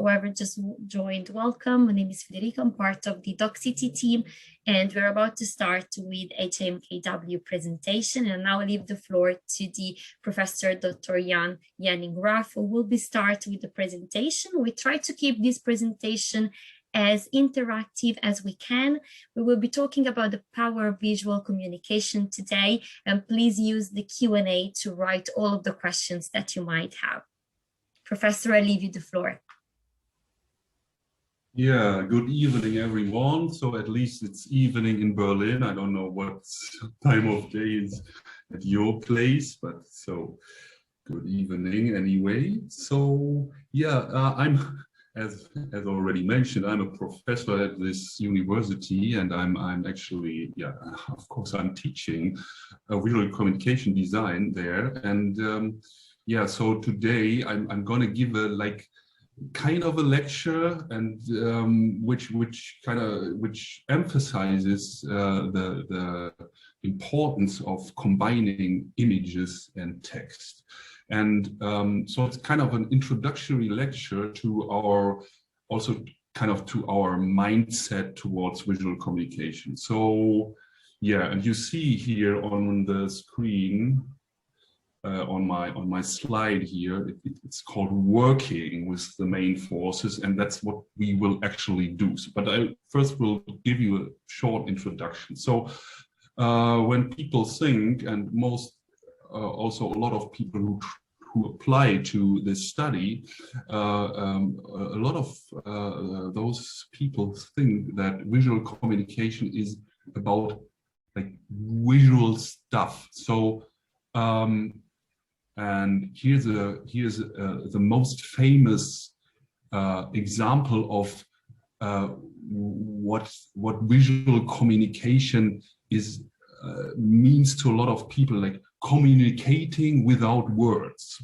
whoever just joined, welcome. My name is Federica. I'm part of the DocCity team, and we're about to start with HMKW presentation. And now I leave the floor to the Professor Dr. Jan Janning-Graf, who will be starting with the presentation. We try to keep this presentation as interactive as we can. We will be talking about the power of visual communication today, and please use the Q&A to write all of the questions that you might have. Professor, I leave you the floor. Yeah, good evening, everyone. So at least it's evening in Berlin. I don't know what time of day is at your place, but so good evening anyway. So yeah, I'm, as already mentioned, I'm a professor at this university, and I'm actually, yeah, of course, I'm teaching visual communication design there. And yeah, so today I'm going to give a kind of a lecture, and which emphasizes the importance of combining images and text. And so it's kind of an introductory lecture to our, also kind of to our mindset towards visual communication. So yeah, and you see here on the screen, on my slide here, it's called working with the main forces, and that's what we will actually do. But I first will give you a short introduction. So when people think, and also a lot of people who apply to this study, a lot of those people think that visual communication is about like visual stuff. So and here's the most famous example of what visual communication is means to a lot of people, like communicating without words.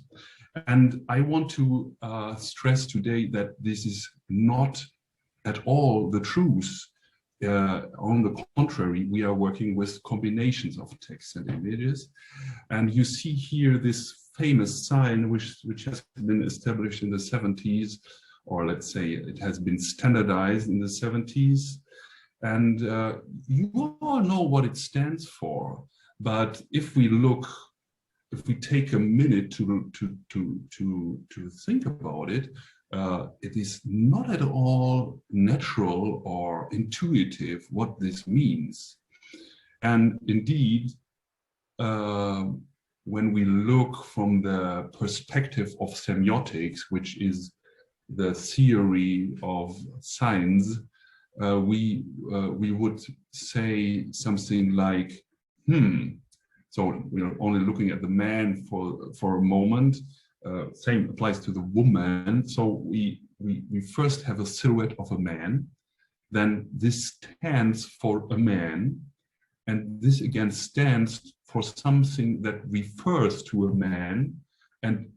And I want to stress today that this is not at all the truth. On the contrary, we are working with combinations of text and images. And you see here this famous sign, which has been established in the 70s, or let's say it has been standardized in the 70s. And you all know what it stands for. But if we take a minute to think about it, it is not at all natural or intuitive what this means. And indeed, when we look from the perspective of semiotics, which is the theory of signs, we would say something like, so we're only looking at the man for a moment. Same applies to the woman. So we first have a silhouette of a man, then this stands for a man, and this again stands for something that refers to a man, and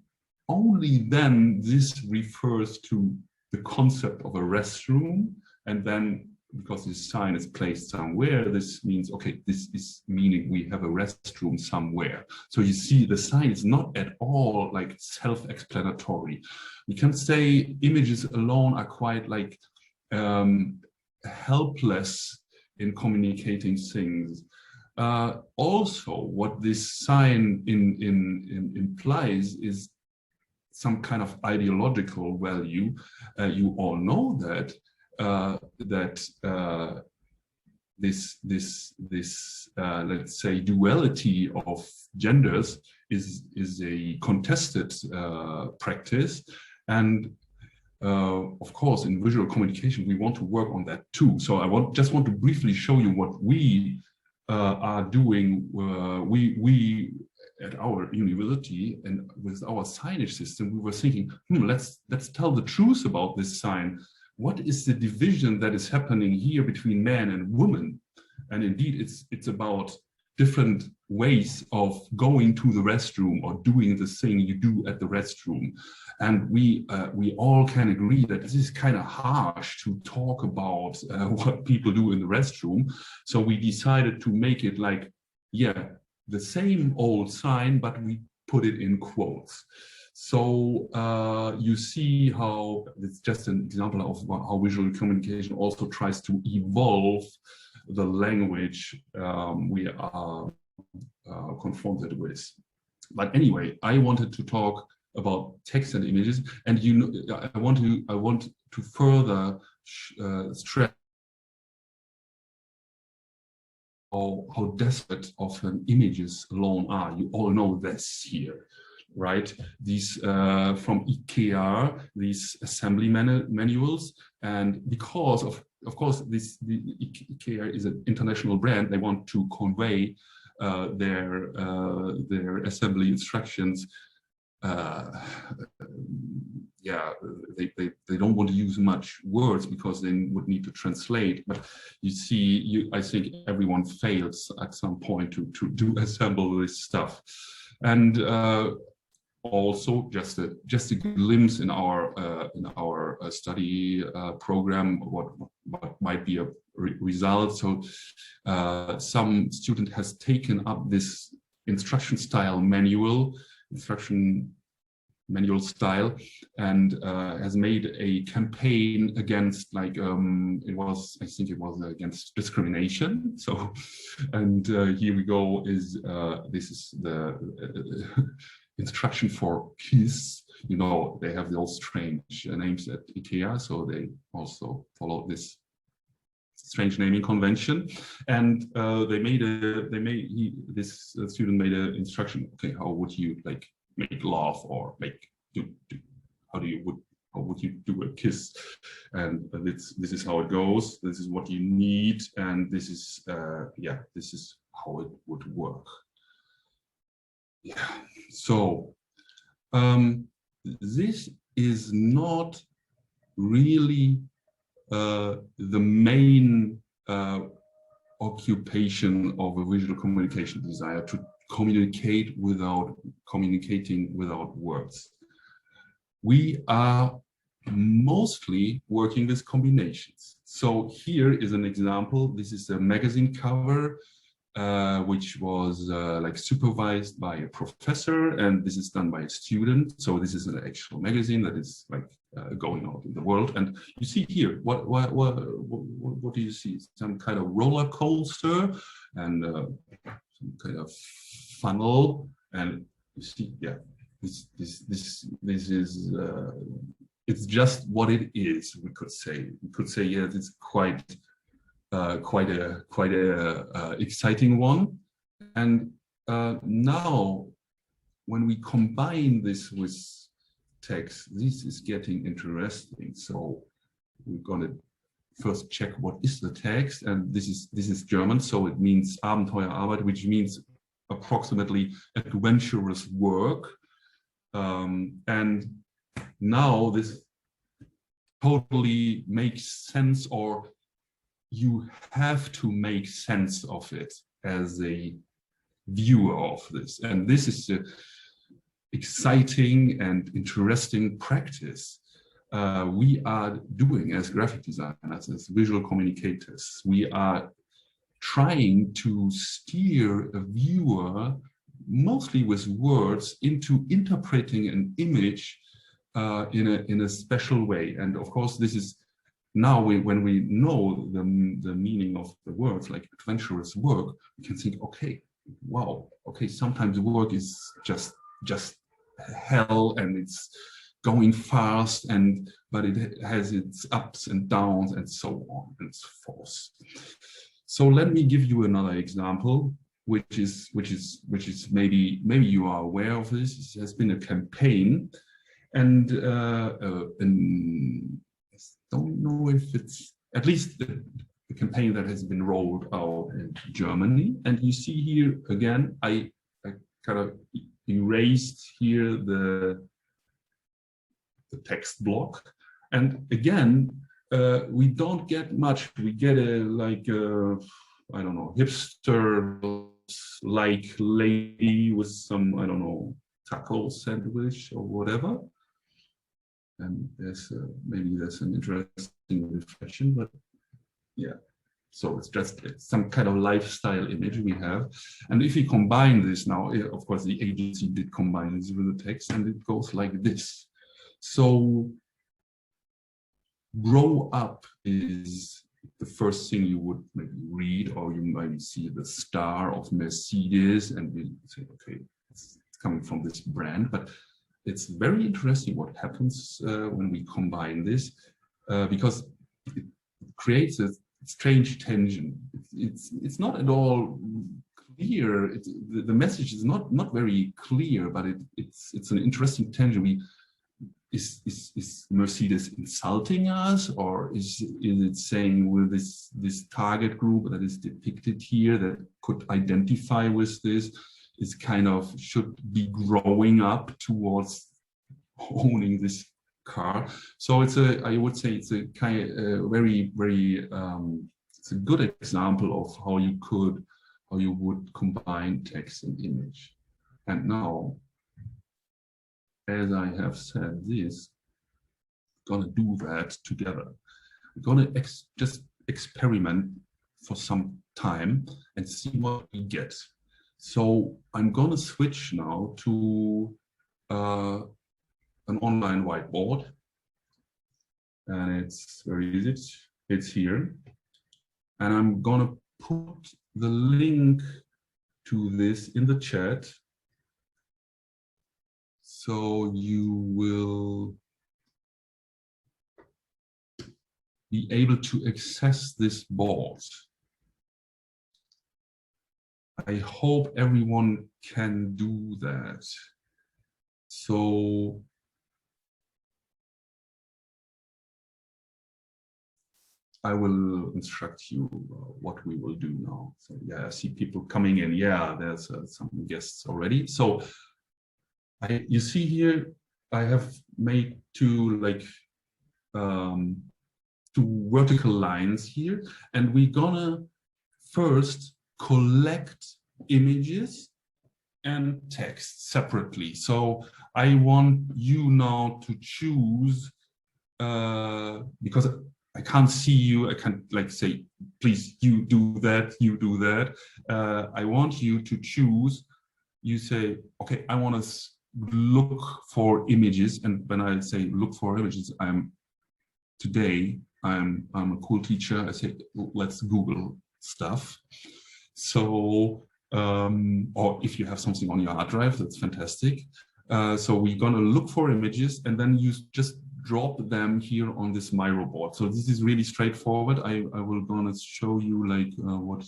only then this refers to the concept of a restroom. And then, because this sign is placed somewhere, this means, okay, this is meaning we have a restroom somewhere. So you see, the sign is not at all like self-explanatory. We can say images alone are quite like helpless in communicating things. Also, what this sign implies is some kind of ideological value. You all know that this let's say duality of genders is a contested practice, and of course in visual communication we want to work on that too. So I just want to briefly show you what we are doing. We at our university and with our signage system, we were thinking, let's tell the truth about this sign. What is the division that is happening here between man and woman? And indeed, it's about different ways of going to the restroom or doing the thing you do at the restroom. And we all can agree that this is kind of harsh to talk about what people do in the restroom. So we decided to make it like, yeah, the same old sign, but we put it in quotes. So you see how it's just an example of how visual communication also tries to evolve the language we are confronted with. But anyway, I wanted to talk about text and images, and I want to further stress how desperate often images alone are. You all know this here, right? These from IKEA, these assembly manuals, and because of course the IKEA is an international brand, they want to convey their assembly instructions. Yeah, they don't want to use much words because they would need to translate. But you see, I think everyone fails at some point to assemble this stuff. And also just a glimpse in our study program what might be a result. So some student has taken up this instruction manual style and has made a campaign against, like, I think it was against discrimination. So, and here we go, this is the instruction for kiss. You know, they have those strange names at IKEA, so they also follow this strange naming convention. And this student made an instruction. Okay, how would you like make love or make how would you do a kiss? And this is how it goes. This is what you need, and this is this is how it would work. Yeah. So this is not really the main occupation of a visual communication designer, to communicating without words. We are mostly working with combinations. So here is an example. This is a magazine cover which was like supervised by a professor, and this is done by a student. So this is an actual magazine that is like going out in the world. And you see here, what do you see? Some kind of roller coaster and some kind of funnel, and you see, yeah, this is it's just what it is. We could say, yeah, it's quite a exciting one. And now when we combine this with text, this is getting interesting. So we're going to first check what is the text, and this is German, so it means Abenteuerarbeit, which means approximately adventurous work. And now this totally makes sense, or you have to make sense of it as a viewer of this. And this is the exciting and interesting practice we are doing as graphic designers, as visual communicators. We are trying to steer a viewer, mostly with words, into interpreting an image in a special way. And of course, this is now when we know the meaning of the words, like adventurous work, we can think, okay, wow, okay, sometimes work is just hell, and it's going fast, but it has its ups and downs and so on and so forth. So let me give you another example, which is maybe you are aware of this. It has been a campaign, and I don't know if it's at least the campaign that has been rolled out in Germany. And you see here again, I kind of erased here the text block, and again we don't get much. We get a I don't know, hipster like lady with some, I don't know, taco sandwich or whatever, and maybe there's an interesting reflection, but yeah. So it's just some kind of lifestyle image we have. And if we combine this now, of course, the agency did combine this with the text, and it goes like this. So grow up is the first thing you would maybe read, or you might see the star of Mercedes, and we say, okay, it's coming from this brand. But it's very interesting what happens when we combine this, because it creates a strange tension. It's not at all clear. The message is not very clear, but it's an interesting tension. Is Mercedes insulting us, or is it saying, well, this target group that is depicted here that could identify with this is kind of should be growing up towards owning this car? So I would say it's a kind of very it's a good example of how you would combine text and image. And now, as I have said this, we're gonna do that together. We're gonna just experiment for some time and see what we get. So I'm gonna switch now to an online whiteboard, and it's where is it? It's here, and I'm gonna put the link to this in the chat, so you will be able to access this board. I hope everyone can do that. So I will instruct you what we will do now. So yeah, I see people coming in. Yeah, there's some guests already. So you see here, I have made two vertical lines here, and we're gonna first collect images and text separately. So I want you now to choose, because I can't see you, I can't like say, please, you do that, you do that. I want you to choose. You say, okay, I want to look for images, and when I say look for images, today I'm a cool teacher. I say, let's Google stuff. So or if you have something on your hard drive, that's fantastic. So we're gonna look for images, and then you just drop them here on this Miro board. So this is really straightforward. I will gonna show you like I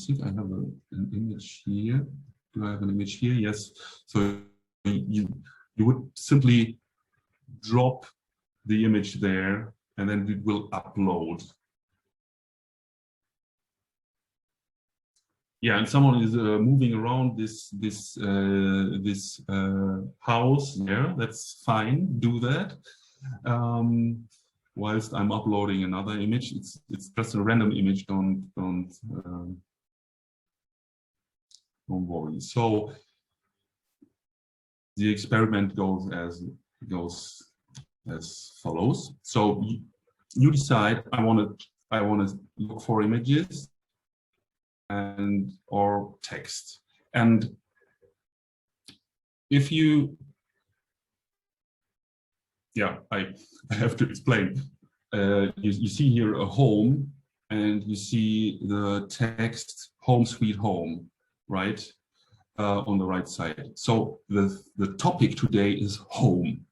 think I have an image here. Do I have an image here? Yes. So you would simply drop the image there, and then it will upload. Yeah, and someone is moving around this house there. That's fine. Do that. Whilst I'm uploading another image, it's just a random image. Don't worry. So the experiment goes as follows. So you decide, I want to look for images and or text. And if you, yeah, I have to explain. You see here a home, and you see the text "Home Sweet Home," right, on the right side. So the topic today is home.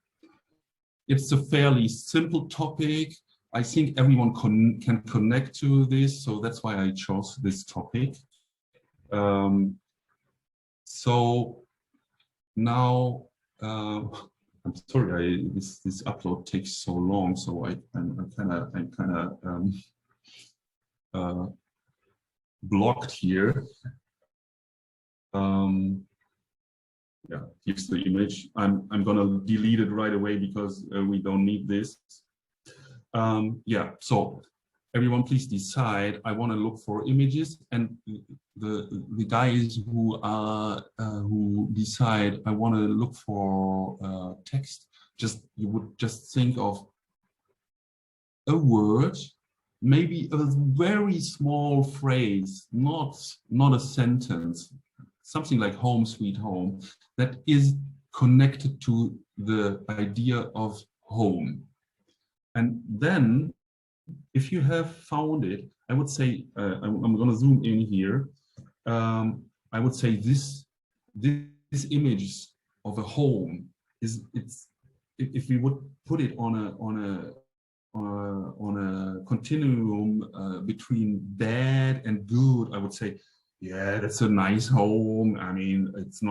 It's a fairly simple topic. I think everyone can connect to this, so that's why I chose this topic. So now, I'm sorry, this upload takes so long, so I'm kind of blocked here. Yeah, here's the image. I'm gonna delete it right away because we don't need this. Yeah, so everyone please decide. I want to look for images, and the guys who decide I want to look for text, you would just think of a word maybe a very small phrase, not a sentence, something like home sweet home, that is connected to the idea of home. And then if you have found it, I would say, I'm going to zoom in here. I would say this image of a home if we would put it on a continuum between bad and good, I would say, yeah, that's a nice home. I mean, it's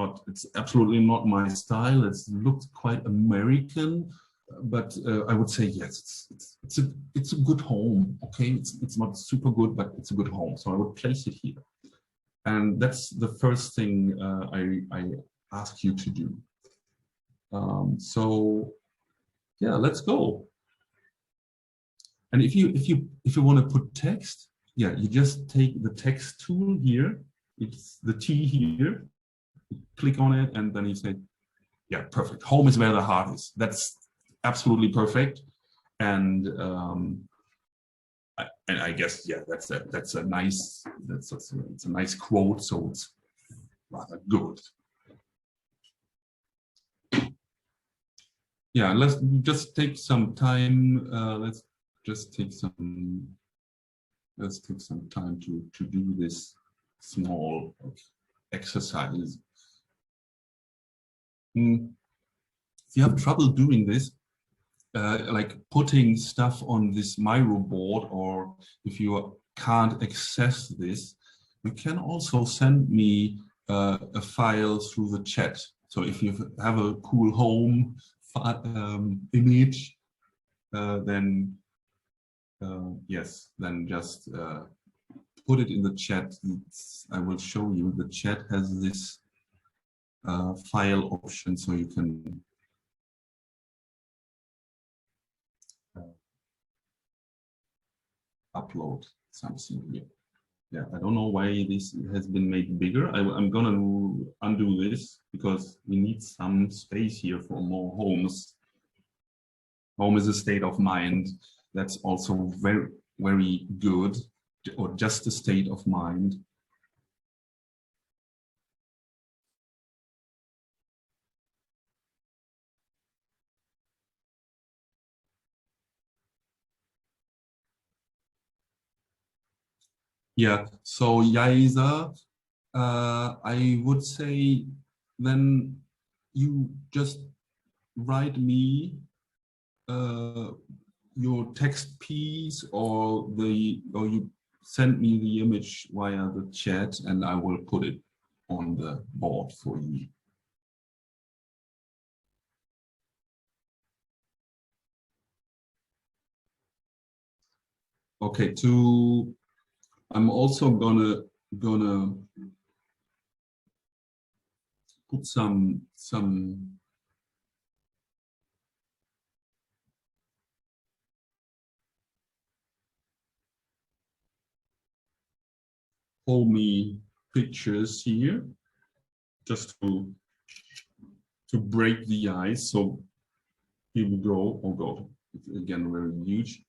absolutely not my style. It looks quite American, but I would say yes, it's a good home. Okay, it's not super good, but it's a good home. So I would place it here, and that's the first thing I ask you to do. So yeah, let's go. And if you want to put text, yeah, you just take the text tool here. It's the T here. You click on it, and then you say, yeah, perfect. Home is where the heart is. That's absolutely perfect. And I guess, yeah, it's a nice quote. So it's rather good. Yeah, let's just take some time. Let's take some time to do this small exercise. If you have trouble doing this, like putting stuff on this Miro board, or if you can't access this, you can also send me a file through the chat. So if you have a cool home image, then yes, then just put it in the chat. I will show you. The chat has this file option, so you can upload something here. Yeah, I don't know why this has been made bigger. I'm gonna undo this because we need some space here for more homes. Home is a state of mind. That's also very, very good, or just a state of mind. Yeah, so Yaisa, I would say then you just write me your text piece, or you send me the image via the chat, and I will put it on the board for you. Okay, I'm also gonna put some homey pictures here, just to break the ice. So here we go. Oh God, it's again very huge.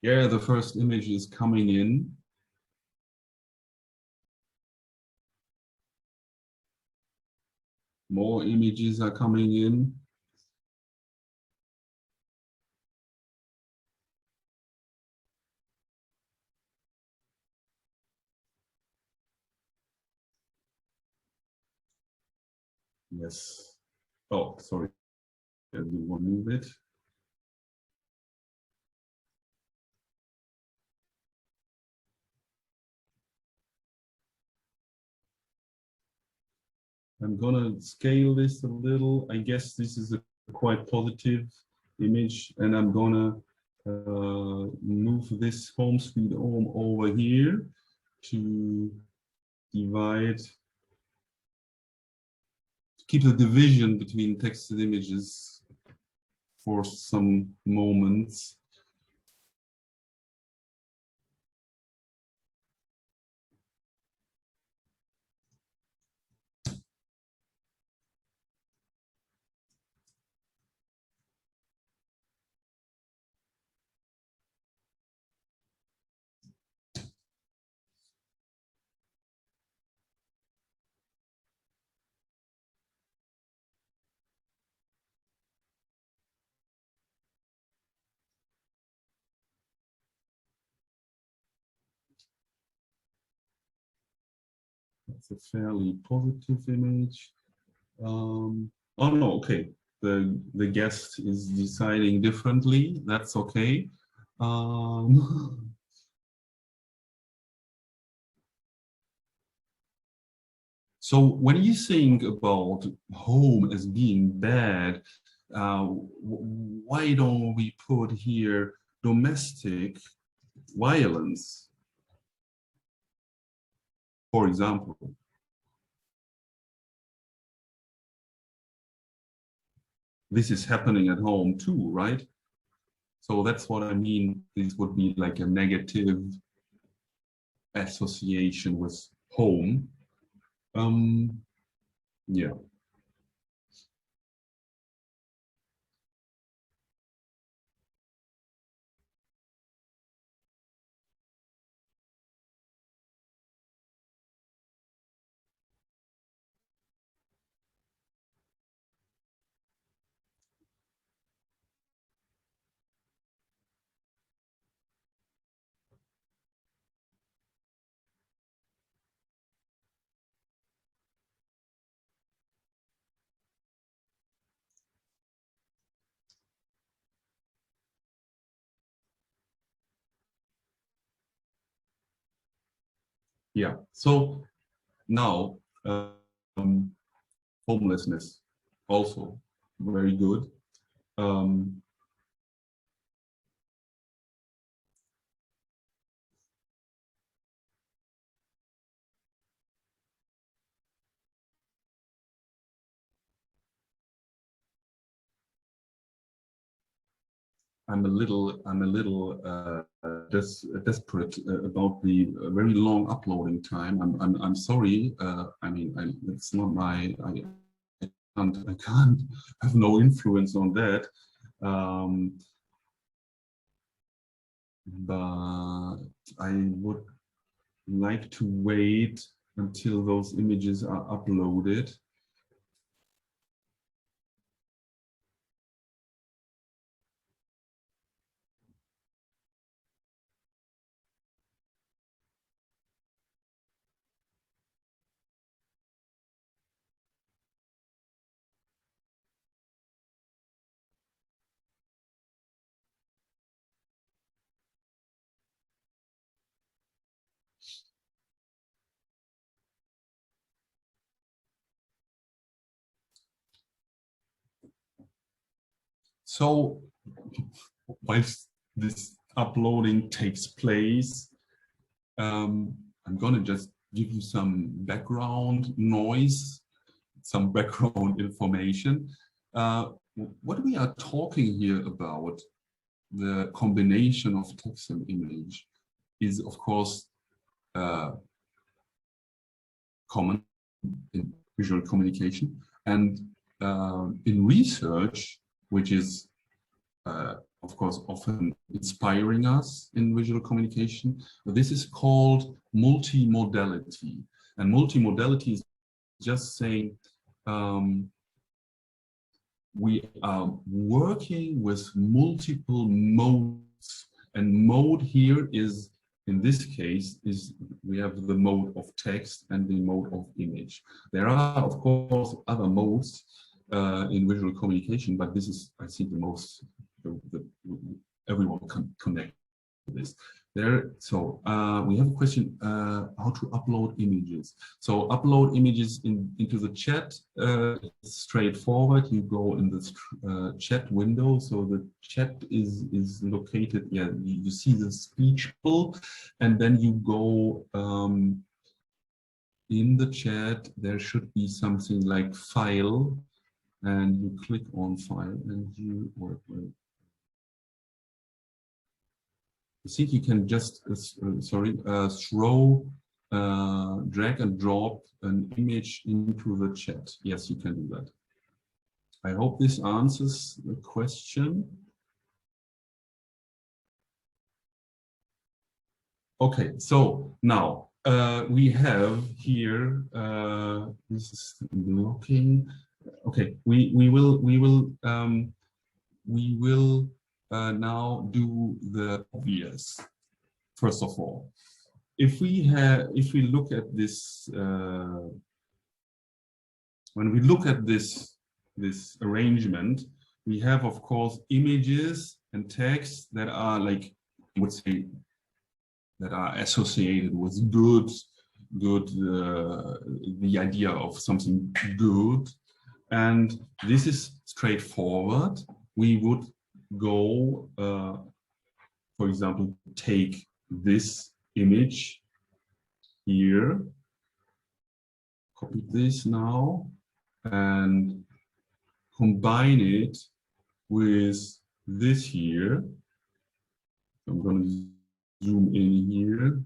Yeah, the first image is coming in. More images are coming in. Yes. Oh, sorry. I will move it. I'm gonna scale this a little. I guess this is a quite positive image, and I'm gonna move this home sweet home over here to divide, to keep the division between text and images for some moments. It's a fairly positive image. Oh no, okay. The guest is deciding differently. That's okay. So when you think about home as being bad, why don't we put here domestic violence, for example? This is happening at home too, right? So that's what I mean. This would be like a negative association with home. Yeah. Yeah. So now, homelessness also very good. I'm a little desperate about the very long uploading time. I'm sorry. I mean, it's not my. I can't have no influence on that. But I would like to wait until those images are uploaded. So while this uploading takes place, I'm going to just give you some background noise, some background information. What we are talking here about, the combination of text and image, is of course common in visual communication. And in research, which is of course often inspiring us in visual communication, this is called multimodality. And multimodality is just saying we are working with multiple modes, and mode here is, in this case, is we have the mode of text and the mode of image. There are, of course, other modes in visual communication, but this is, I think, the most, everyone can connect to this. So we have a question, how to upload images. So upload images into the chat, straightforward. You go in the chat window. So the chat is located, yeah, you see the speech bubble, and then you go in the chat, there should be something like file, and you click on file and you I think you can just throw, drag and drop an image into the chat. Yes, you can do that. I hope this answers the question. Okay, so now we have here, this is blocking. Okay, we will now do the obvious. First of all, if we look at this, when we look at this arrangement, we have, of course, images and text that are, like, I would say, that are associated with the idea of something good, and this is straightforward. We would go, for example, take this image here, copy this now, and combine it with this here. I'm going to zoom in here.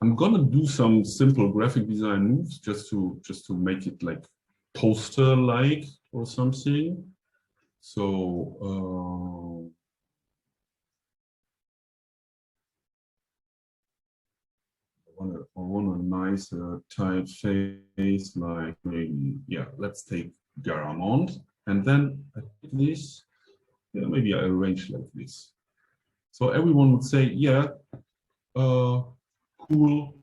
I'm gonna do some simple graphic design moves just to make it like poster-like or something. So I want a nice typeface, like maybe, yeah, let's take Garamond, and then I take this. Yeah, maybe I arrange like this. So everyone would say, yeah, cool.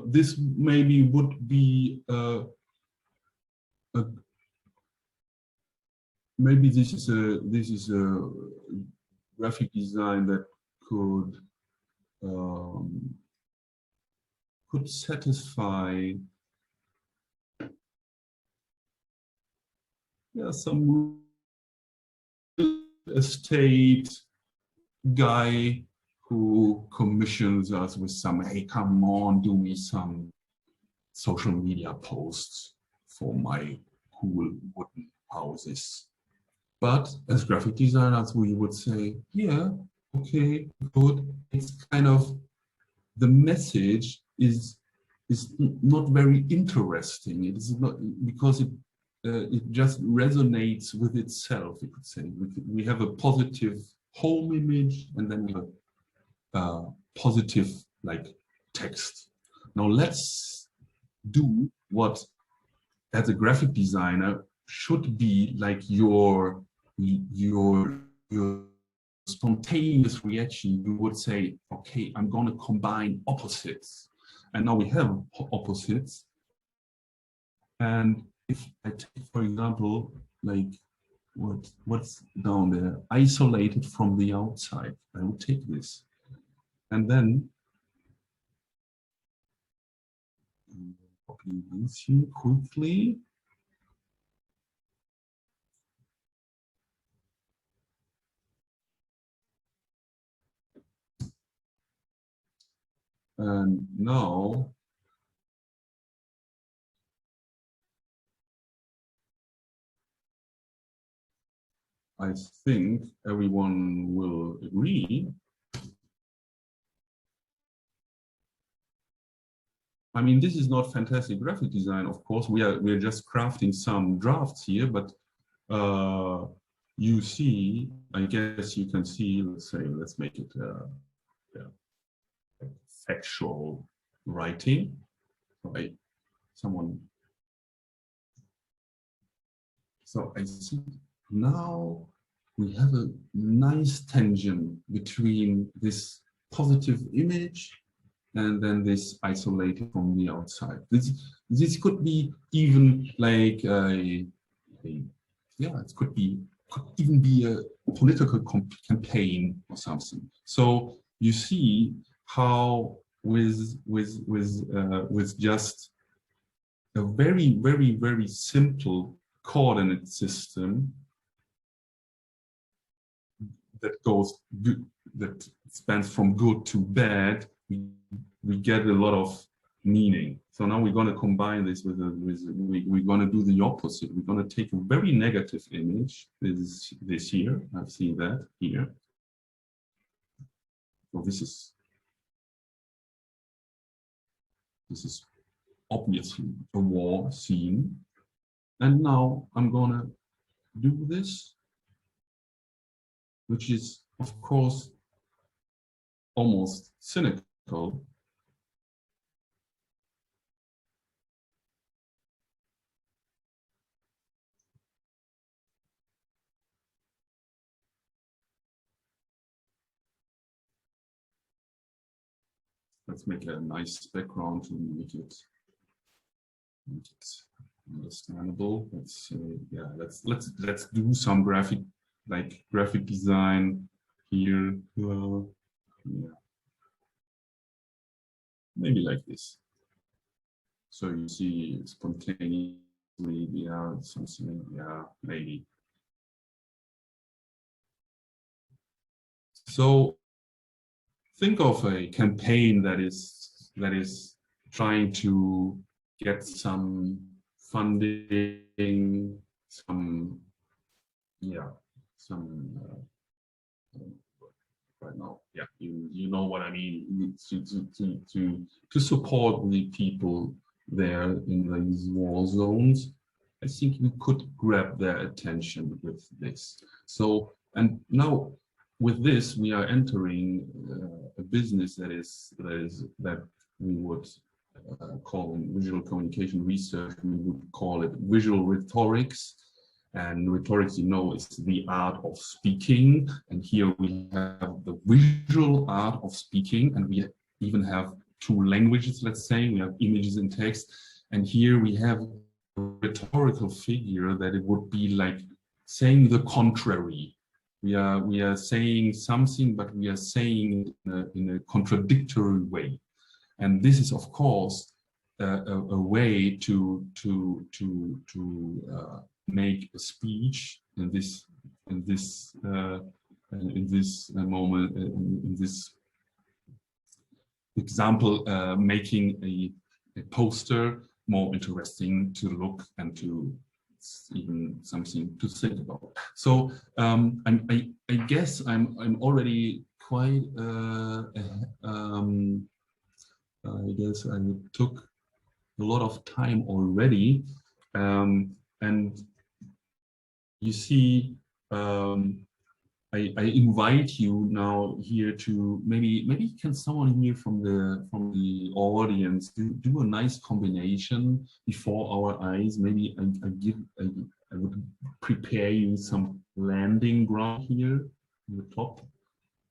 This maybe would be maybe this is a graphic design that could satisfy, yeah, some estate guy who commissions us with some, hey, come on, do me some social media posts for my cool wooden houses. But as graphic designers, we would say, yeah, okay, good. It's kind of, the message is not very interesting. It is not, because it just resonates with itself, you could say. We have a positive home image, and then we have positive, like, text. Now let's do what, as a graphic designer, should be like your spontaneous reaction. You would say, okay, I'm going to combine opposites, and now we have opposites. And if I take, for example, like, what's down there, isolated from the outside, I would take this, and then copy this here quickly. And now I think everyone will agree. I mean, this is not fantastic graphic design, of course. We're just crafting some drafts here, but you see, I guess you can see, let's make it yeah, factual writing, right? Someone. So I think now we have a nice tension between this positive image and then this isolated from the outside. This could be even like yeah, it could even be a political campaign or something. So you see how with just a very simple coordinate system that spans from good to bad, we we get a lot of meaning. So now we're going to combine this we're going to do the opposite. We're going to take a very negative image. This here. I've seen that here. So this is obviously a war scene. And now I'm going to do this, which is, of course, almost cynical. Let's make a nice background to make it understandable. Let's yeah, let's do some graphic design here. Yeah, maybe like this. So you see spontaneously, yeah, something, yeah, maybe. So think of a campaign that is trying to get some funding, some right now, yeah, you know what I mean, to support the people there in these war zones. I think you could grab their attention with this. So, and now with this, we are entering a business that we would call in visual communication research, we would call it visual rhetorics. And rhetorics, you know, is the art of speaking. And here we have the visual art of speaking, and we even have two languages, let's say. We have images and text. And here we have a rhetorical figure that it would be like saying the contrary. We are saying something, but we are saying in a contradictory way. And this is, of course, a way to make a speech in this moment, in this example, making a poster more interesting to look and to even something to think about. So I guess I'm already quite I guess I took a lot of time already, and you see, I invite you now here to maybe can someone here from the audience do a nice combination before our eyes. Maybe I would prepare you some landing ground here on the top,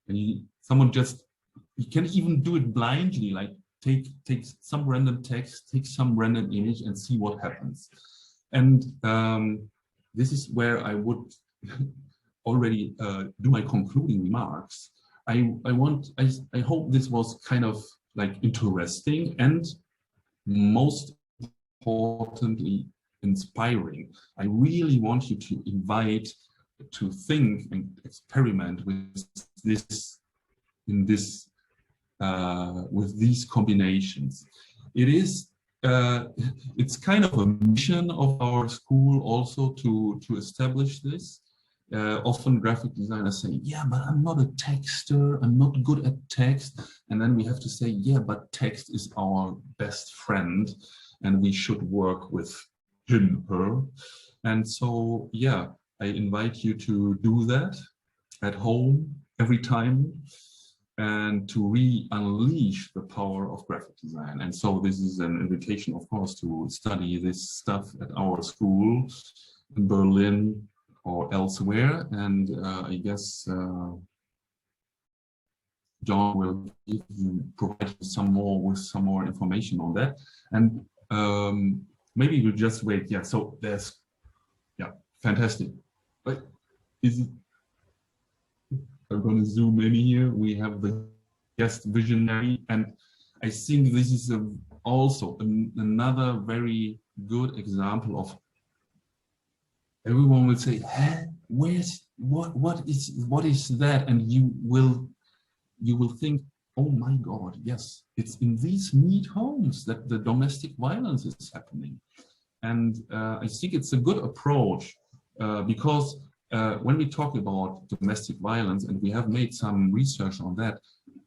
and someone just, you can even do it blindly, like take some random text, take some random image, and see what happens. And this is where I would already do my concluding remarks. I hope this was kind of like interesting and most importantly inspiring. I really want you to invite to think and experiment with this with these combinations. It's kind of a mission of our school also to establish this. Often graphic designers say, yeah, but I'm not a texter, I'm not good at text. And then we have to say, yeah, but text is our best friend and we should work with him, her. And so, yeah, I invite you to do that at home every time and to re-unleash the power of graphic design. And so this is an invitation, of course, to study this stuff at our school in Berlin or elsewhere. And I guess John will provide some more information on that. And maybe we'll just wait. Yeah, so there's, yeah, fantastic. But is it, I'm going to zoom in here. We have the guest visionary, and I think this is also another very good example of, everyone will say, hey, what is that? And you will think, oh my God, yes, it's in these neat homes that the domestic violence is happening. And I think it's a good approach because when we talk about domestic violence, and we have made some research on that,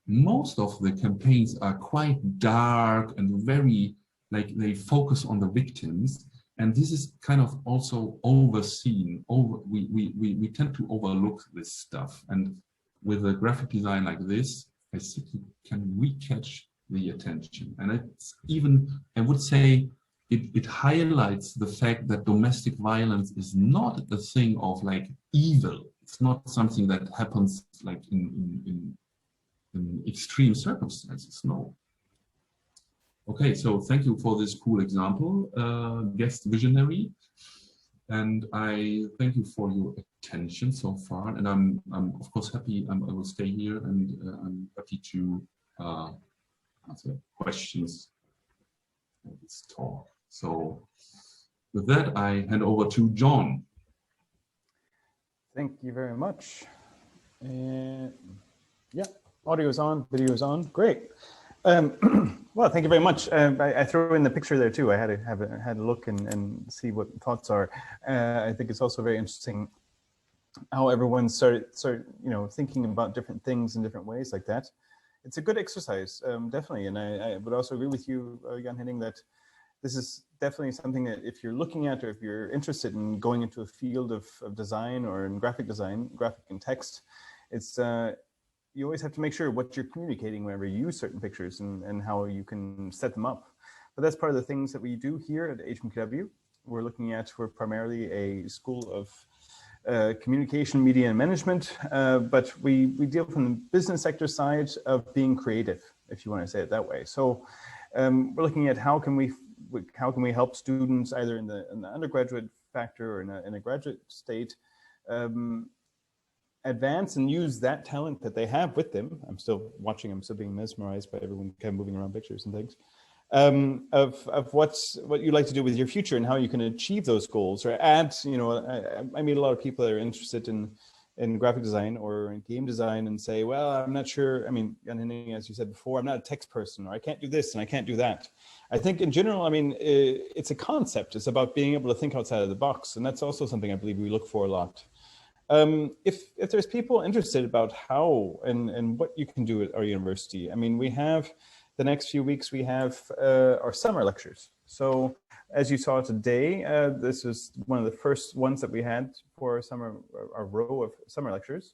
most of the campaigns are quite dark and very, like, they focus on the victims. And this is kind of also overseen. We tend to overlook this stuff. And with a graphic design like this, I think you can recatch the attention. And it's even, I would say, it highlights the fact that domestic violence is not a thing of like evil. It's not something that happens like in extreme circumstances, no. Okay, so thank you for this cool example, guest visionary. And I thank you for your attention so far. And I'm of course happy, I will stay here, and I'm happy to answer questions in this talk. So with that, I hand over to John. Thank you very much. Yeah, audio is on, video is on, great. Well, thank you very much. I threw in the picture there too. I had to had a look and see what thoughts are. I think it's also very interesting how everyone started thinking about different things in different ways like that. It's a good exercise, definitely. And I would also agree with you, Jan-Henning, that this is definitely something that if you're looking at, or if you're interested in going into a field of design or in graphic design, graphic and text, it's you always have to make sure what you're communicating whenever you use certain pictures and how you can set them up. But that's part of the things that we do here at HMKW. We're primarily a school of communication, media, and management, but we deal from the business sector side of being creative, if you want to say it that way. So we're looking at how can we help students either in the undergraduate factor or in a graduate state advance and use that talent that they have with them. I'm still watching, I'm still being mesmerized by everyone kind of moving around pictures and things, of what you like to do with your future and how you can achieve those goals, or add, I meet a lot of people that are interested in graphic design or in game design and say, well, I'm not sure. I mean, as you said before, I'm not a text person, or I can't do this and I can't do that. I think in general, I mean, it's a concept. It's about being able to think outside of the box. And that's also something I believe we look for a lot. If there's people interested about how and what you can do at our university, I mean, we have the next few weeks, we have our summer lectures. So as you saw today, this is one of the first ones that we had for our row of summer lectures.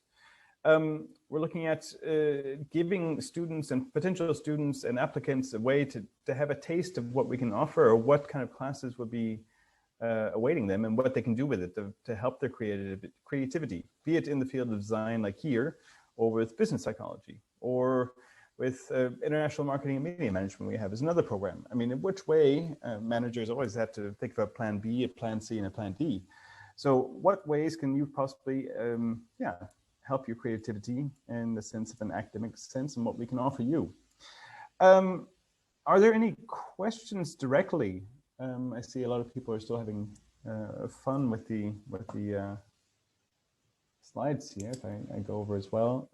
We're looking at giving students and potential students and applicants a way to have a taste of what we can offer, or what kind of classes would be awaiting them, and what they can do with it to help their creativity, be it in the field of design like here, or with business psychology, or with international marketing and media management we have is another program. I mean, in which way managers always have to think about plan B, a plan C, and a plan D. So what ways can you possibly help your creativity in the sense of an academic sense, and what we can offer you? Are there any questions directly? I see a lot of people are still having fun with the slides here. If I go over as well.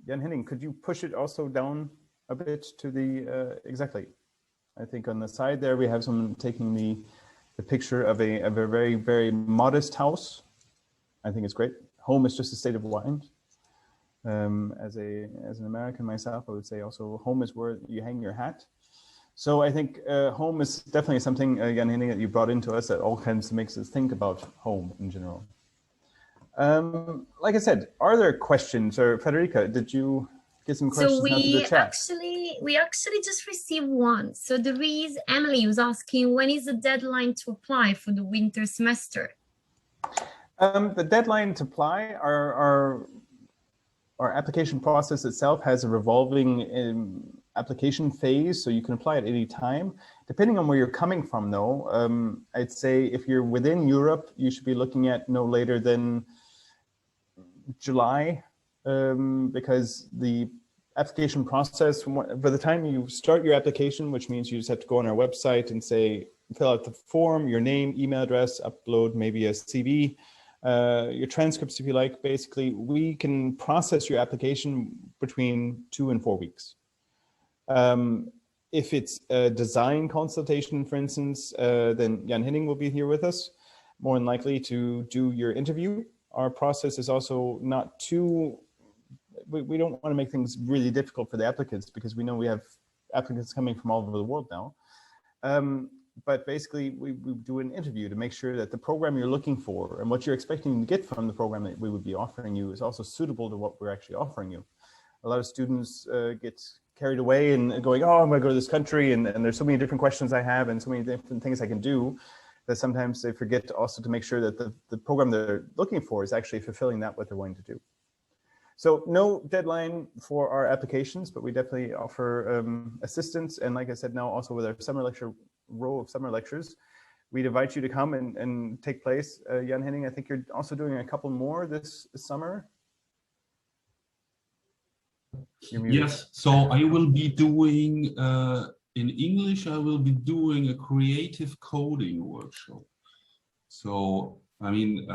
Jan-Henning, could you push it also down a bit to the, exactly. I think on the side there, we have someone taking the picture of a very, very modest house. I think it's great. Home is just a state of mind. As an American myself, I would say also home is where you hang your hat. So I think home is definitely something, Jan-Henning, that you brought into us that all kinds of makes us think about home in general. Like I said, are there questions? Or Federica, did you get some questions out of the chat? We actually just received one. So there is, Emily was asking, when is the deadline to apply for the winter semester? The deadline to apply, our application process itself has a revolving application phase, so you can apply at any time. Depending on where you're coming from though, I'd say if you're within Europe, you should be looking at no later than July, because the application process, by the time you start your application, which means you just have to go on our website and say, fill out the form, your name, email address, upload maybe a CV, your transcripts, if you like. Basically, we can process your application between 2 and 4 weeks. If it's a design consultation, for instance, then Jan Henning will be here with us, more than likely to do your interview. Our process is also not too, we don't want to make things really difficult for the applicants, because we know we have applicants coming from all over the world now. But basically, we do an interview to make sure that the program you're looking for and what you're expecting to get from the program that we would be offering you is also suitable to what we're actually offering you. A lot of students get carried away and going, oh, I'm going to go to this country, and there's so many different questions I have and so many different things I can do, that sometimes they forget also to make sure that the program they're looking for is actually fulfilling that what they're wanting to do. So no deadline for our applications, but we definitely offer assistance. And like I said, now also with our summer lecture, row of summer lectures, we'd invite you to come and take place. Jan Henning, I think you're also doing a couple more this summer. Yes, so I will be doing, in English, I will be doing a creative coding workshop. So, I mean,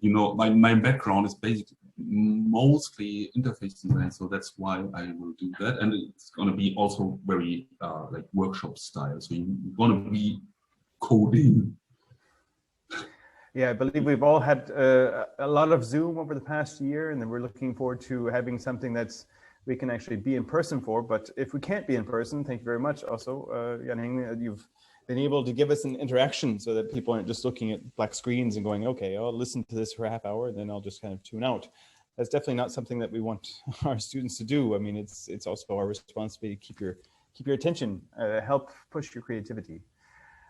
you know, my background is basically mostly interface design, so that's why I will do that. And it's going to be also very like workshop style. So you're going to be coding. Yeah, I believe we've all had a lot of Zoom over the past year, and then we're looking forward to having something that's we can actually be in person for. But if we can't be in person, thank you very much also, Jan Henning, you've been able to give us an interaction so that people aren't just looking at black screens and going, okay, I'll listen to this for a half hour and then I'll just kind of tune out. That's definitely not something that we want our students to do. I mean, it's also our responsibility to keep your attention, help push your creativity.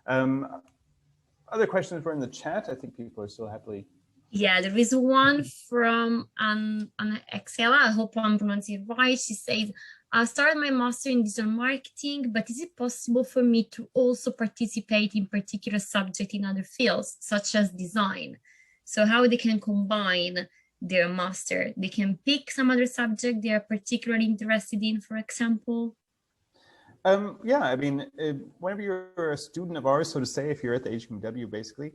Other questions were in the chat. I think people are still happily. Yeah, there is one from an Excel. I hope I'm pronouncing it right. She says, I started my master in digital marketing, but is it possible for me to also participate in particular subject in other fields, such as design? So how they can combine their master? They can pick some other subject they are particularly interested in, for example? Yeah, I mean, whenever you're a student of ours, so to say, if you're at the HMKW, basically,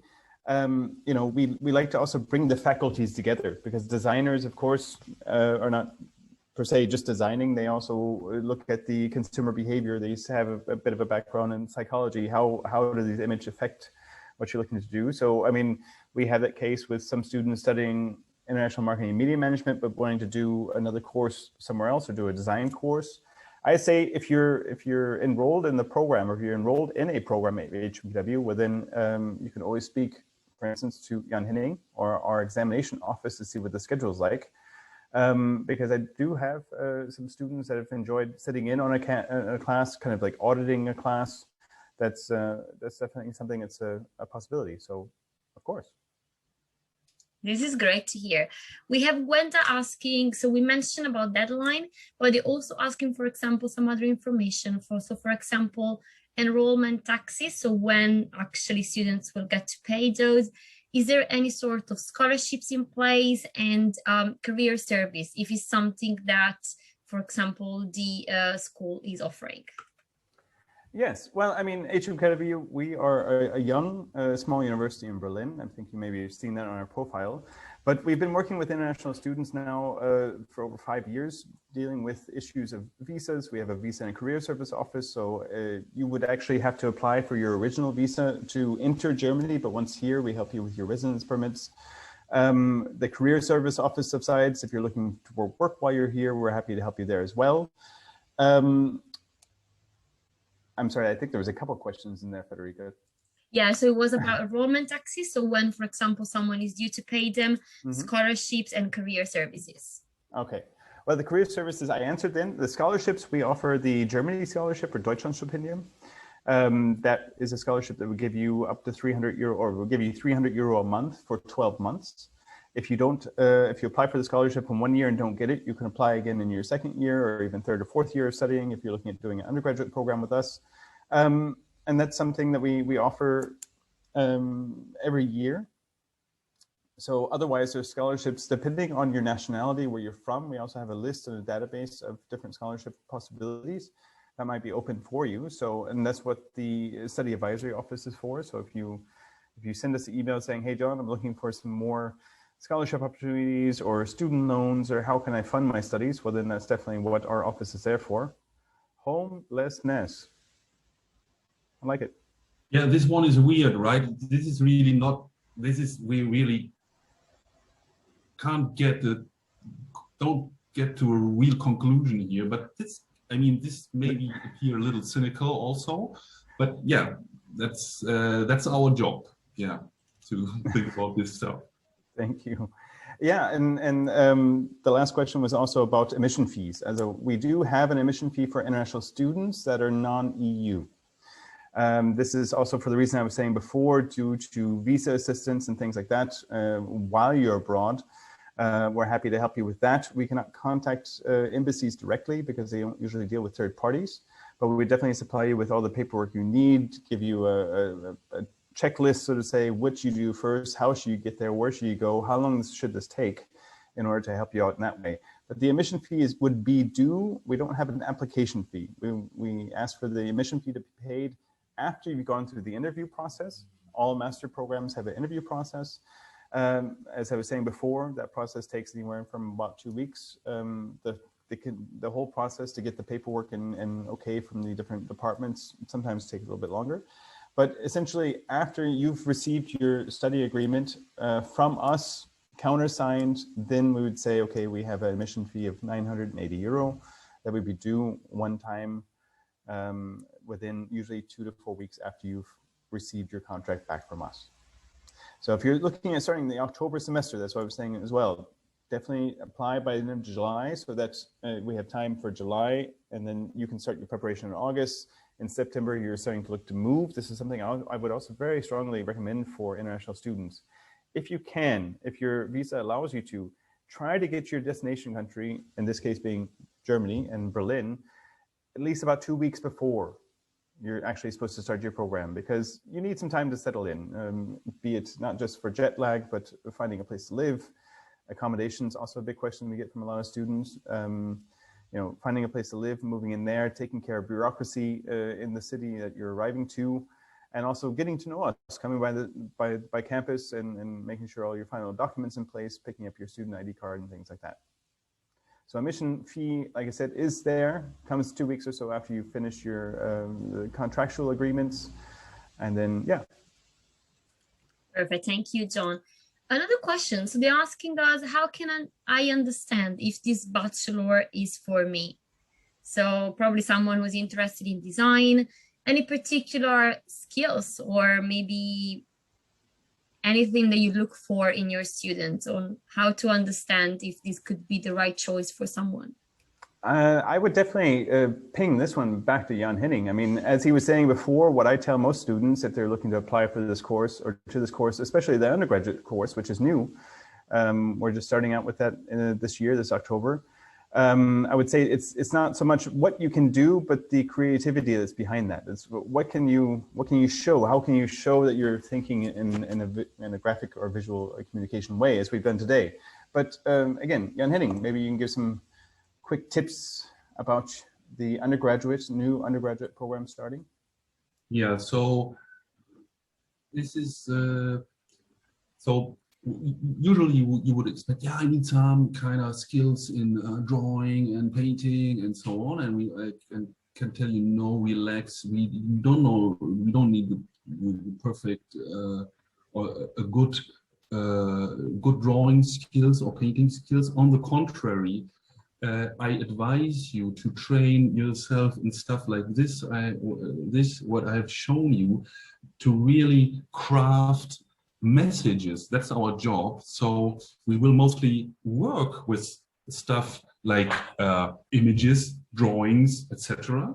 you know, we like to also bring the faculties together, because designers, of course, are not per se just designing. They also look at the consumer behavior. They used to have a bit of a background in psychology. How do these images affect what you're looking to do? So, I mean, we have that case with some students studying international marketing and media management, but wanting to do another course somewhere else or do a design course. I say if you're enrolled in the program, or if you're enrolled in a program at HMKW, well then you can always speak, for instance, to Jan Henning or our examination office to see what the schedule is like. Because I do have some students that have enjoyed sitting in on a class, kind of like auditing a class. That's definitely something that's a possibility. So, of course. This is great to hear. We have Gwenda asking, so we mentioned about deadline, but they're also asking, for example, some other information. For example, enrollment taxes. So when actually students will get to pay those. Is there any sort of scholarships in place, and career service, if it's something that, for example, the school is offering? Yes, well, I mean, HMKW, we are a young, small university in Berlin. I think you maybe have seen that on our profile. But we've been working with international students now for over 5 years, dealing with issues of visas. We have a visa and career service office. So you would actually have to apply for your original visa to enter Germany. But once here, we help you with your residence permits. The career service office subsides. If you're looking for work while you're here, we're happy to help you there as well. I'm sorry, I think there was a couple of questions in there, Federica. Yeah, so it was about enrollment taxes. So when, for example, someone is due to pay them, scholarships and career services. Okay. Well, the career services I answered then. The scholarships, we offer the Germany scholarship or Deutschlandstipendium. That is a scholarship that will give you up to €300, or will give you €300 a month for 12 months. If you don't, if you apply for the scholarship in 1 year and don't get it, you can apply again in your second year or even third or fourth year of studying if you're looking at doing an undergraduate program with us. And that's something that we offer every year. So otherwise, there's scholarships depending on your nationality, where you're from. We also have a list and a database of different scholarship possibilities that might be open for you. So, and that's what the study advisory office is for. So if you If you send us an email saying, hey, John, I'm looking for some more scholarship opportunities or student loans, or how can I fund my studies? Well, then that's definitely what our office is there for. Homelessness. I like it. Yeah, this one is weird, right? This is really not, we really can't don't get to a real conclusion here, but this maybe appear a little cynical also, but yeah, that's our job, yeah, to think about this stuff. Thank you. Yeah, and the last question was also about emission fees. We do have an emission fee for international students that are non-EU. This is also for the reason I was saying before, due to visa assistance and things like that while you're abroad. We're happy to help you with that. We cannot contact embassies directly because they don't usually deal with third parties, but we would definitely supply you with all the paperwork you need, give you a checklist, so to say, what you do first, how should you get there, where should you go, how long should this take in order to help you out in that way. But the emission fees would be due. We don't have an application fee. We ask for the emission fee to be paid after you've gone through the interview process. All master programs have an interview process. As I was saying before, that process takes anywhere from about 2 weeks. The whole process to get the paperwork and okay from the different departments sometimes take a little bit longer. But essentially, after you've received your study agreement from us, countersigned, then we would say, okay, we have an admission fee of €980 that would be due one time within usually 2 to 4 weeks after you've received your contract back from us. So if you're looking at starting the October semester, that's what I was saying as well, definitely apply by the end of July, so that we have time for July, and then you can start your preparation in August. In September, you're starting to look to move. This is something I would also very strongly recommend for international students. If you can, if your visa allows you to, try to get your destination country, in this case being Germany and Berlin, at least about 2 weeks before you're actually supposed to start your program, because you need some time to settle in, be it not just for jet lag, but finding a place to live. Accommodations also a big question we get from a lot of students. Finding a place to live, moving in there, taking care of bureaucracy in the city that you're arriving to, and also getting to know us, coming by campus and making sure all your final documents in place, picking up your student ID card and things like that. So admission fee, like I said, is there, comes 2 weeks or so after you finish your the contractual agreements, and then, yeah. Perfect, thank you, John. Another question, so they're asking us, how can I understand if this bachelor is for me? So probably someone who's interested in design, any particular skills, or maybe anything that you look for in your students on how to understand if this could be the right choice for someone? I would definitely ping this one back to Jan Henning. I mean, as he was saying before, what I tell most students if they're looking to apply for this course or to this course, especially the undergraduate course, which is new, we're just starting out with that this year, this October. I would say it's not so much what you can do, but the creativity that's behind that. It's what can you show? How can you show that you're thinking in a graphic or visual communication way, as we've done today? But again, Jan Henning, maybe you can give some quick tips about the new undergraduate program starting. Yeah, so this is so usually you would expect, yeah, I need some kind of skills in drawing and painting and so on, and I can tell you, no, relax, we don't need the perfect or a good drawing skills or painting skills. On the contrary, I advise you to train yourself in stuff like this. What I have shown you, to really craft messages. That's our job. So we will mostly work with stuff like images, drawings, etc.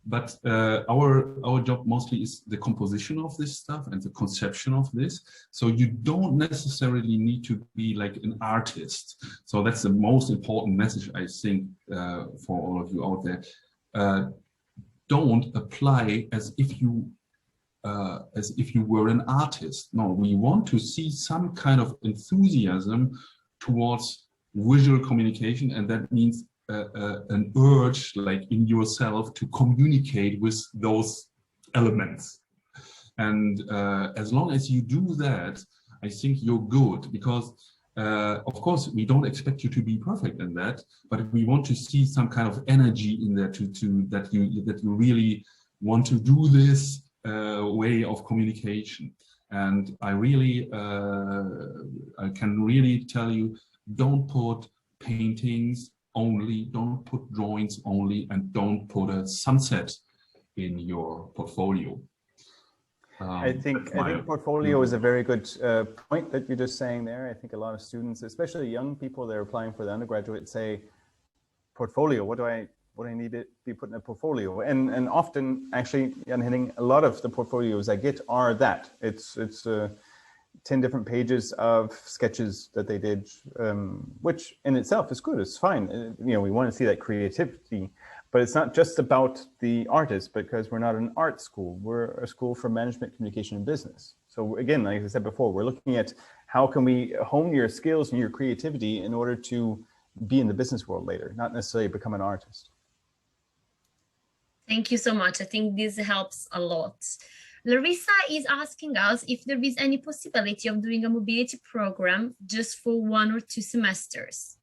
But our job mostly is the composition of this stuff and the conception of this. So you don't necessarily need to be like an artist. So that's the most important message, I think, for all of you out there. Don't apply as if you were an artist. No, we want to see some kind of enthusiasm towards visual communication, and that means an urge, like in yourself, to communicate with those elements. And as long as you do that, I think you're good, because of course we don't expect you to be perfect in that, but we want to see some kind of energy in there to that you really want to do this way of communication. And I really I can really tell you, don't put paintings only, don't put drawings only, and don't put a sunset in your portfolio. I think portfolio is a very good point that you're just saying there. I think a lot of students, especially young people that are applying for the undergraduate, say, portfolio, what do I need to be put in a portfolio? And often, actually, Jan Henning, a lot of the portfolios I get are that. It's 10 different pages of sketches that they did, which in itself is good, it's fine. You know, we want to see that creativity. But it's not just about the artist, because we're not an art school. We're a school for management, communication, and business. So again, like I said before, we're looking at how can we hone your skills and your creativity in order to be in the business world later, not necessarily become an artist. Thank you so much. I think this helps a lot. Larissa is asking us if there is any possibility of doing a mobility program just for 1 or 2 semesters.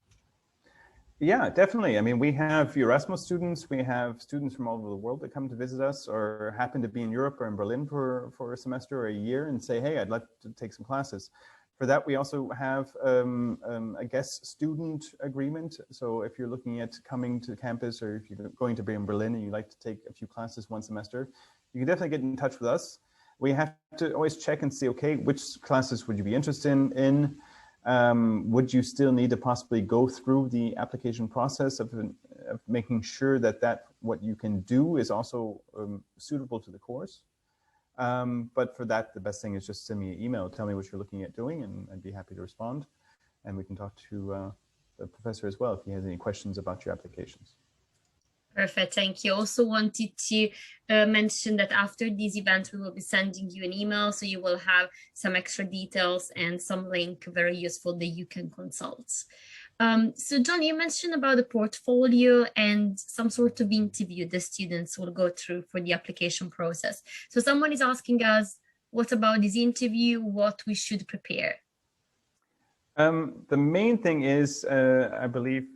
Yeah, definitely. I mean, we have Erasmus students, we have students from all over the world that come to visit us or happen to be in Europe or in Berlin for a semester or a year and say, hey, I'd like to take some classes. For that, we also have a guest student agreement. So if you're looking at coming to campus, or if you're going to be in Berlin and you'd like to take a few classes 1 semester, you can definitely get in touch with us. We have to always check and see, okay, which classes would you be interested in? Would you still need to possibly go through the application process of making sure that what you can do is also suitable to the course? But for that, the best thing is just send me an email, tell me what you're looking at doing, and I'd be happy to respond. And we can talk to the professor as well if he has any questions about your applications. Perfect, thank you. Also wanted to mention that after this event, we will be sending you an email, so you will have some extra details and some link very useful that you can consult. So John, you mentioned about the portfolio and some sort of interview the students will go through for the application process. So someone is asking us, what about this interview, what we should prepare? The main thing is, I believe,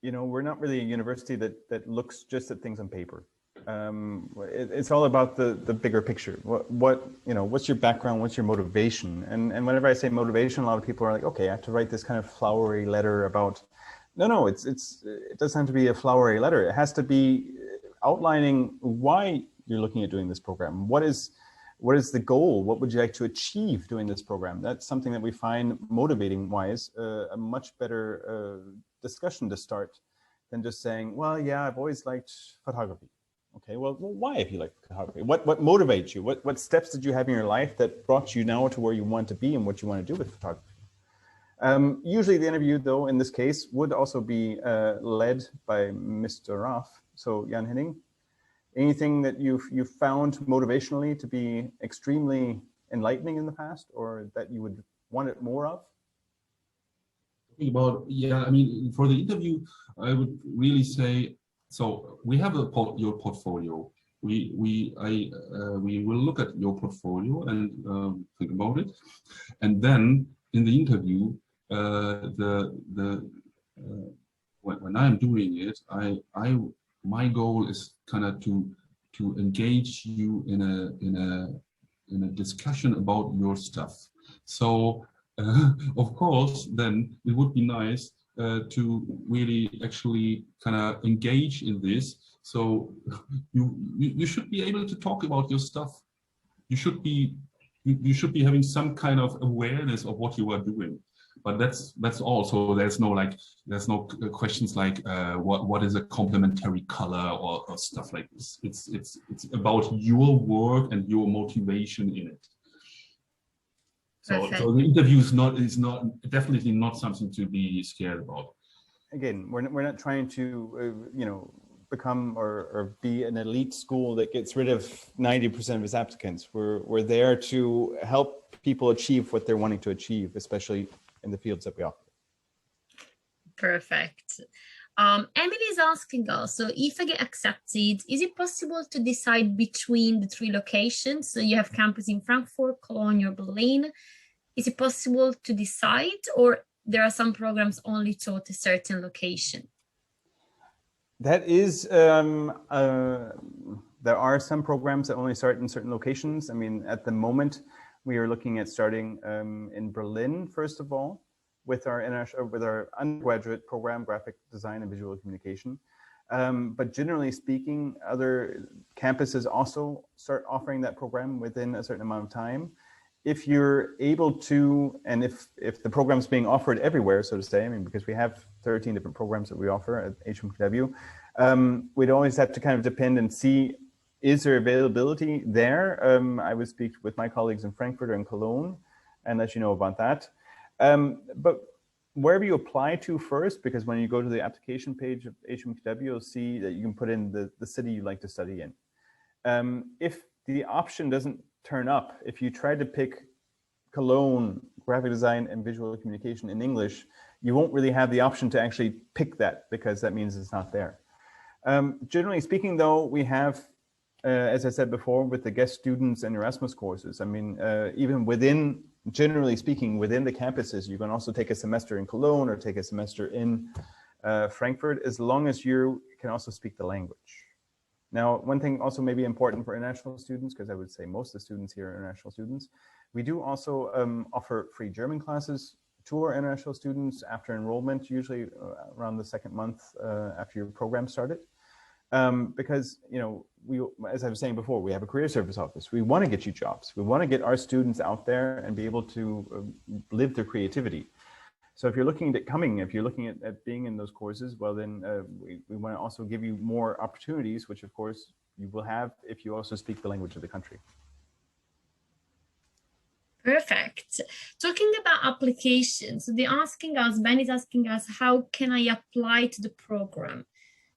you know, we're not really a university that looks just at things on paper. It's all about the bigger picture. What you know, what's your background? What's your motivation? And whenever I say motivation, a lot of people are like, okay, I have to write this kind of flowery letter about. No, it doesn't have to be a flowery letter. It has to be outlining why you're looking at doing this program. What is the goal? What would you like to achieve doing this program? That's something that we find motivating wise a much better discussion to start than just saying, well, yeah, I've always liked photography. Okay, well, why have you liked photography? What motivates you? What steps did you have in your life that brought you now to where you want to be and what you want to do with photography? Usually the interview, though, in this case, would also be led by Mr. Raff. So Jan Henning, anything that you've found motivationally to be extremely enlightening in the past, or that you would want it more of? About, yeah, I mean, for the interview, I would really say, so we have your portfolio. We will look at your portfolio and think about it, and then in the interview, when I'm doing it, my goal is kind of to engage you in a discussion about your stuff. So of course, then it would be nice to really actually kind of engage in this. So you should be able to talk about your stuff. You should be having some kind of awareness of what you are doing. But that's all. So there's no questions like what is a complementary color or stuff like this. It's about your work and your motivation in it. So the interview is definitely not something to be scared about. Again, we're not trying to you know, become or be an elite school that gets rid of 90% of its applicants. We're there to help people achieve what they're wanting to achieve, especially in the fields that we offer. Perfect. Emily is asking us, so if I get accepted, is it possible to decide between the 3 locations? So you have campus in Frankfurt, Cologne, or Berlin. Is it possible to decide, or there are some programs only taught a certain location? That is, there are some programs that only start in certain locations. I mean, at the moment, we are looking at starting in Berlin, first of all, with our undergraduate program, graphic design and visual communication. But generally speaking, other campuses also start offering that program within a certain amount of time. If you're able to, and if the program is being offered everywhere, so to say, I mean, because we have 13 different programs that we offer at HMKW, we'd always have to kind of depend and see, is there availability there? I would speak with my colleagues in Frankfurt or in Cologne and let you know about that. But wherever you apply to first, because when you go to the application page of HMKW, you'll see that you can put in the city you'd like to study in. If the option doesn't turn up, if you try to pick Cologne, graphic design and visual communication in English, you won't really have the option to actually pick that, because that means it's not there. Generally speaking, though, we have, as I said before, with the guest students and Erasmus courses, I mean, even within, generally speaking, within the campuses, you can also take a semester in Cologne or take a semester in Frankfurt, as long as you can also speak the language. Now, one thing also may be important for international students, because I would say most of the students here are international students. We do also offer free German classes to our international students after enrollment, usually around the 2nd month after your program started. Because, you know, as I was saying before, we have a career service office. We want to get you jobs. We want to get our students out there and be able to live their creativity. So if you're looking at coming, if you're looking at being in those courses, well, then we want to also give you more opportunities, which of course you will have if you also speak the language of the country. Perfect. Talking about applications, they're asking us, Ben is asking us, how can I apply to the program?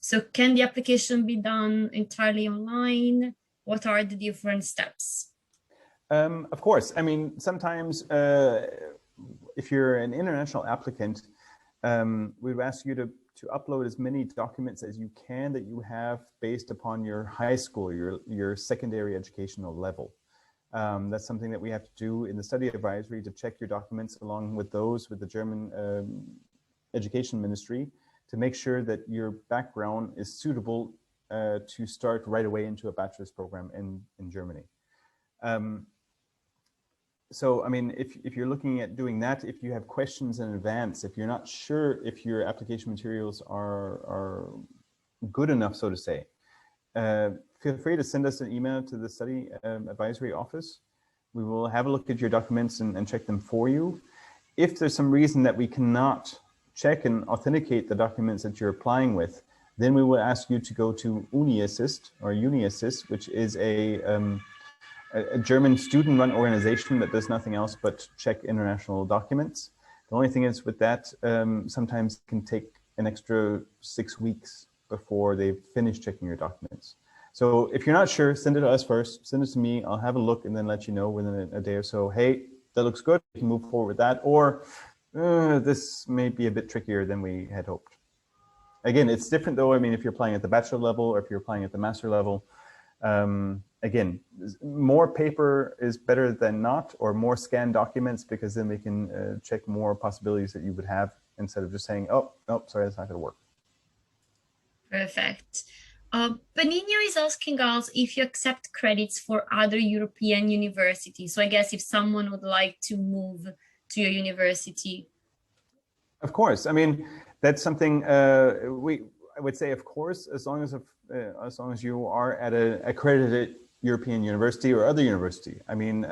So can the application be done entirely online? What are the different steps? Of course. I mean, sometimes if you're an international applicant, we would ask you to upload as many documents as you can that you have based upon your high school, your secondary educational level. That's something that we have to do in the study advisory, to check your documents along with those with the German Education Ministry, to make sure that your background is suitable to start right away into a bachelor's program in Germany. So, I mean, if you're looking at doing that, if you have questions in advance, if you're not sure if your application materials are good enough, so to say, feel free to send us an email to the study advisory office. We will have a look at your documents and check them for you. If there's some reason that we cannot check and authenticate the documents that you're applying with, then we will ask you to go to UniAssist or UniAssist, which is a German student-run organization that does nothing else but check international documents. The only thing is with that, sometimes it can take an extra 6 weeks before they've finished checking your documents. So if you're not sure, send it to us first, send it to me, I'll have a look and then let you know within a day or so, hey, that looks good, we can move forward with that, or this may be a bit trickier than we had hoped. Again, it's different though. I mean, if you're applying at the bachelor level or if you're applying at the master level, again, more paper is better than not, or more scanned documents, because then we can check more possibilities that you would have instead of just saying, oh, no, sorry, that's not going to work. Perfect. Benigno is asking us if you accept credits for other European universities. So I guess if someone would like to move to your university. Of course. I mean, that's something I would say, of course, as long as you are at an accredited European university or other university. I mean,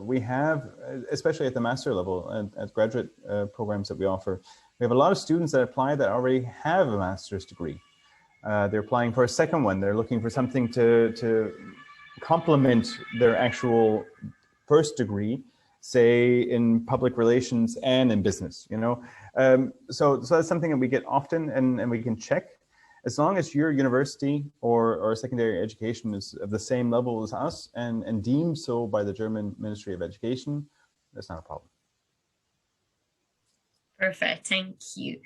we have, especially at the master level and at graduate programs that we offer, we have a lot of students that apply that already have a master's degree. They're applying for a second one. They're looking for something to complement their actual first degree, say in public relations and in business, you know. So that's something that we get often and we can check. As long as your university or secondary education is of the same level as us and deemed so by the German Ministry of Education, that's not a problem. Perfect, thank you.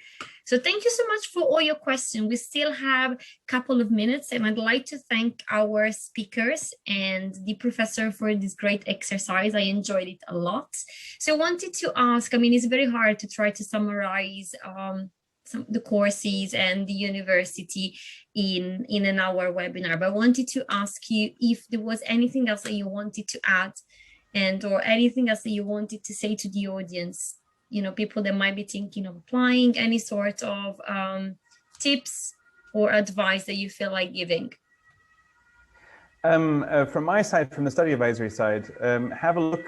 So thank you so much for all your questions. We still have a couple of minutes, and I'd like to thank our speakers and the professor for this great exercise. I enjoyed it a lot. So I wanted to ask, I mean, it's very hard to try to summarize the courses and the university in an hour webinar, but I wanted to ask you if there was anything else that you wanted to add, and or anything else that you wanted to say to the audience, you know, people that might be thinking of applying, any sort of tips or advice that you feel like giving. From my side, from the study advisory side, have a look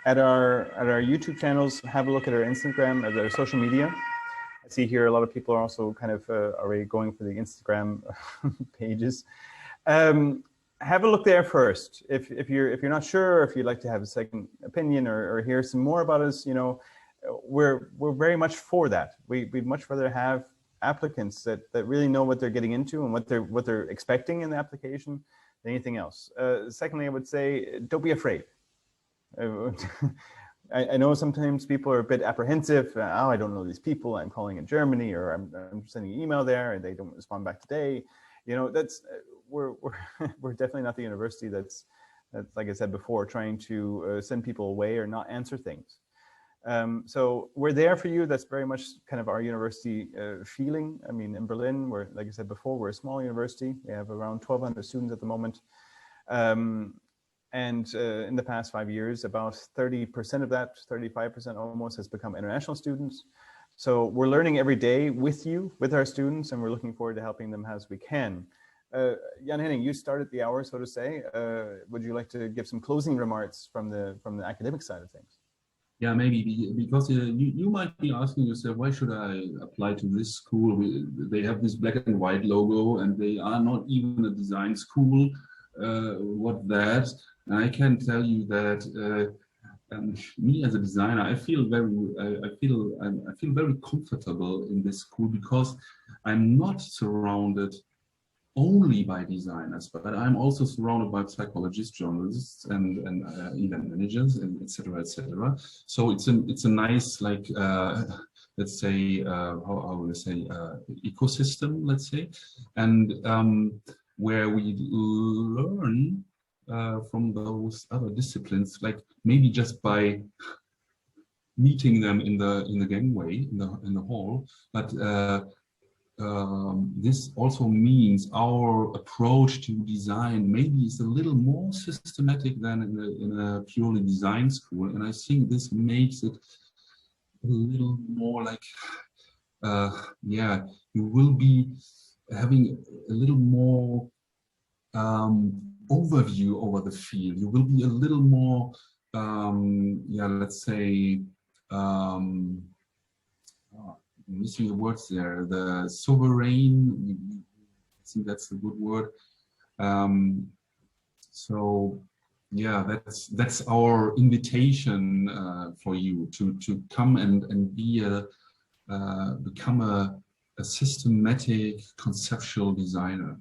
at our YouTube channels, have a look at our Instagram, at our social media. I see here a lot of people are also kind of already going for the Instagram pages. Have a look there first. If you're not sure, if you'd like to have a second opinion or hear some more about us, you know, we're very much for that. We'd much rather have applicants that really know what they're getting into and what they're expecting in the application than anything else. Secondly, I would say, don't be afraid. I know sometimes people are a bit apprehensive. Oh, I don't know these people. I'm calling in Germany, or I'm sending an email there and they don't respond back today. You know, that's we're definitely not the university that's like I said before, trying to send people away or not answer things. So we're there for you. That's very much kind of our university feeling. I mean, in Berlin, we're, like I said before, we're a small university. We have around 1,200 students at the moment. And in the past 5 years, about 30% of that, 35% almost, has become international students. So we're learning every day with you, with our students, and we're looking forward to helping them as we can. Jan Henning, you started the hour, so to say. Would you like to give some closing remarks from the academic side of things? Yeah, maybe because you might be asking yourself, why should I apply to this school? They have this black and white logo, and they are not even a design school. What that? And I can tell you that me as a designer, I feel very comfortable in this school because I'm not surrounded only by designers, but I'm also surrounded by psychologists, journalists, and event managers, and etc. etc. So it's a nice, like let's say how would I say ecosystem, let's say, and where we learn from those other disciplines, like maybe just by meeting them in the gangway in the hall, but this also means our approach to design maybe is a little more systematic than in a purely design school, and I think this makes it a little more like yeah, you will be having a little more overview over the field. You will be a little more yeah, let's say I'm missing the words there. The sovereign, I think that's a good word. So yeah, that's our invitation for you to come and be become a systematic conceptual designer.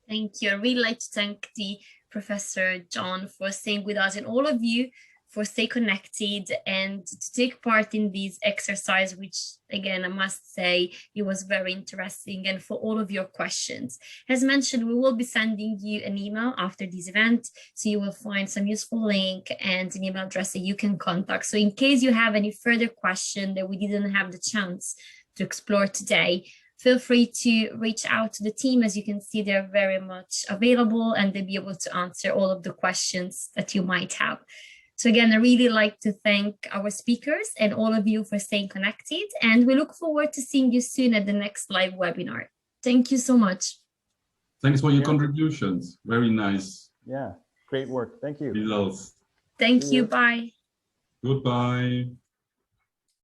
Thank you. I really like to thank the Professor John for staying with us, and all of you for stay connected and to take part in this exercise, which again, I must say, it was very interesting, and for all of your questions. As mentioned, we will be sending you an email after this event, so you will find some useful link and an email address that you can contact. So in case you have any further question that we didn't have the chance to explore today, feel free to reach out to the team. As you can see, they're very much available and they'll be able to answer all of the questions that you might have. So again, I really like to thank our speakers and all of you for staying connected, and we look forward to seeing you soon at the next live webinar. Thank you so much. Thanks for your contributions. Very nice. Yeah, great work. Thank you. Results. Thank you. Bye. Goodbye.